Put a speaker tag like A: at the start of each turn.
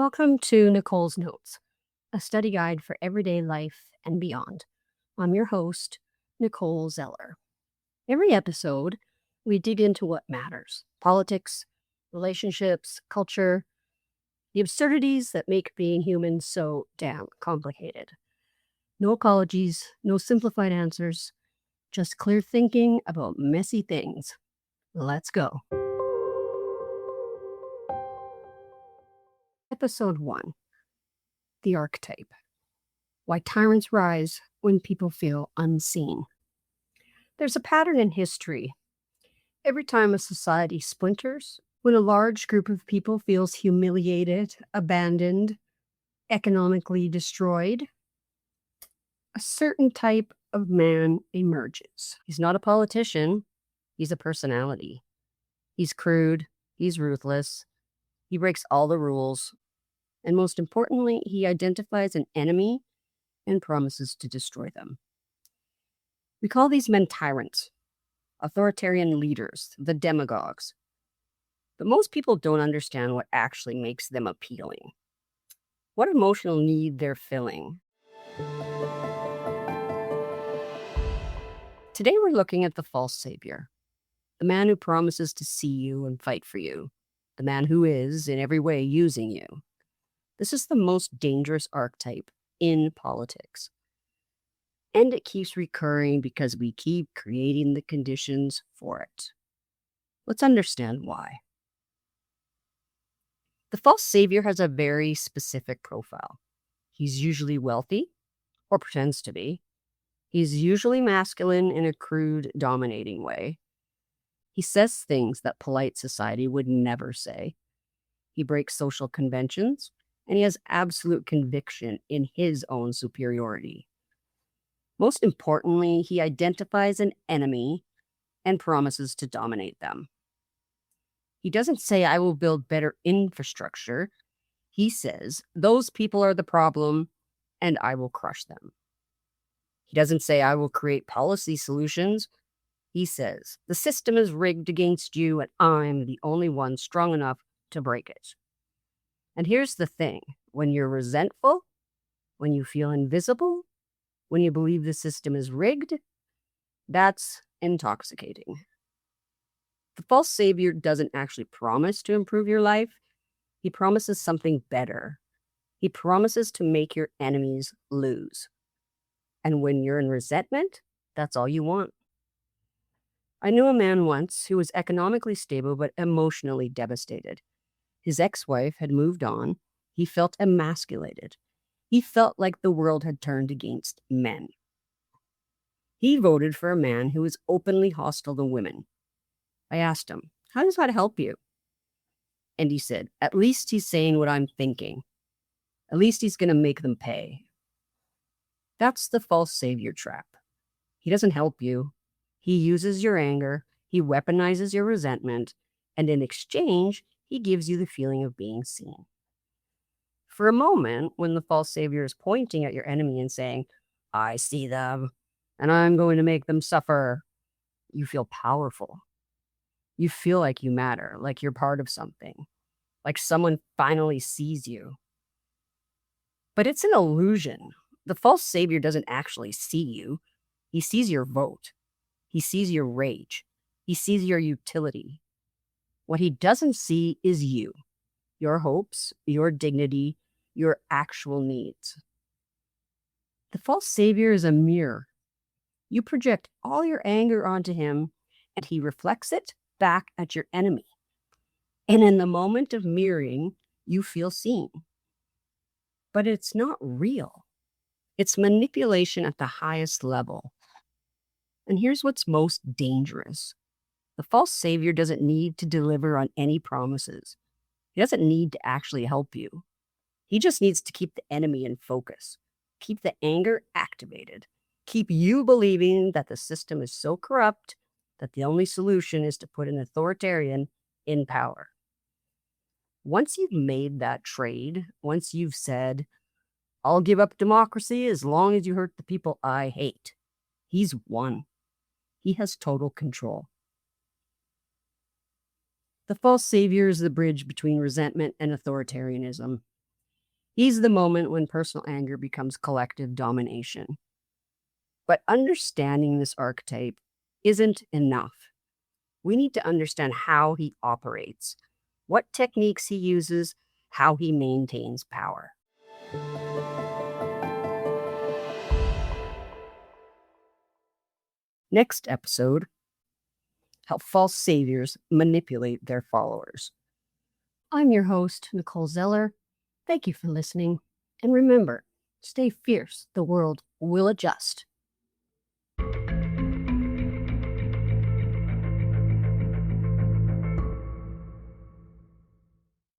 A: Welcome to Nicole's Notes, a study guide for everyday life and beyond. I'm your host, Nicole Zeller. Every episode, we dig into what matters: politics, relationships, culture, the absurdities that make being human so damn complicated. No apologies, no simplified answers, just clear thinking about messy things. Let's go. Episode 1: The Archetype. Why Tyrants Rise When People Feel Unseen. There's a pattern in history. Every time a society splinters, when a large group of people feels humiliated, abandoned, economically destroyed, a certain type of man emerges. He's not a politician, he's a personality. He's crude, he's ruthless, he breaks all the rules, and most importantly, he identifies an enemy and promises to destroy them. We call these men tyrants, authoritarian leaders, the demagogues. But most people don't understand what actually makes them appealing, what emotional need they're filling. Today we're looking at the false savior, the man who promises to see you and fight for you, the man who is, in every way, using you. This is the most dangerous archetype in politics. And it keeps recurring because we keep creating the conditions for it. Let's understand why. The false savior has a very specific profile. He's usually wealthy, or pretends to be. He's usually masculine in a crude, dominating way. He says things that polite society would never say. He breaks social conventions, and he has absolute conviction in his own superiority. Most importantly, he identifies an enemy and promises to dominate them. He doesn't say, "I will build better infrastructure." He says, "Those people are the problem, and I will crush them." He doesn't say, "I will create policy solutions." He says, "The system is rigged against you, and I'm the only one strong enough to break it." And here's the thing: when you're resentful, when you feel invisible, when you believe the system is rigged, that's intoxicating. The false savior doesn't actually promise to improve your life. He promises something better. He promises to make your enemies lose. And when you're in resentment, that's all you want. I knew a man once who was economically stable but emotionally devastated. His ex-wife had moved on. He felt emasculated. He felt like the world had turned against men. He voted for a man who was openly hostile to women. I asked him, "How does that help you?" And he said, "At least he's saying what I'm thinking. At least he's going to make them pay." That's the false savior trap. He doesn't help you. He uses your anger. He weaponizes your resentment. And in exchange, he gives you the feeling of being seen. For a moment, when the false savior is pointing at your enemy and saying, "I see them, and I'm going to make them suffer," you feel powerful. You feel like you matter, like you're part of something, like someone finally sees you. But it's an illusion. The false savior doesn't actually see you. He sees your vote. He sees your rage. He sees your utility. What he doesn't see is you, your hopes, your dignity, your actual needs. The false savior is a mirror. You project all your anger onto him, and he reflects it back at your enemy. And in the moment of mirroring, you feel seen. But it's not real. It's manipulation at the highest level. And here's what's most dangerous. The false savior doesn't need to deliver on any promises. He doesn't need to actually help you. He just needs to keep the enemy in focus, keep the anger activated, keep you believing that the system is so corrupt that the only solution is to put an authoritarian in power. Once you've made that trade, once you've said, "I'll give up democracy as long as you hurt the people I hate," he's won. He has total control. The false savior is the bridge between resentment and authoritarianism. He's the moment when personal anger becomes collective domination. But understanding this archetype isn't enough. We need to understand how he operates, what techniques he uses, how he maintains power. Next episode, how false saviors manipulate their followers. I'm your host, Nicole Zeller. Thank you for listening. And remember, stay fierce. The world will adjust.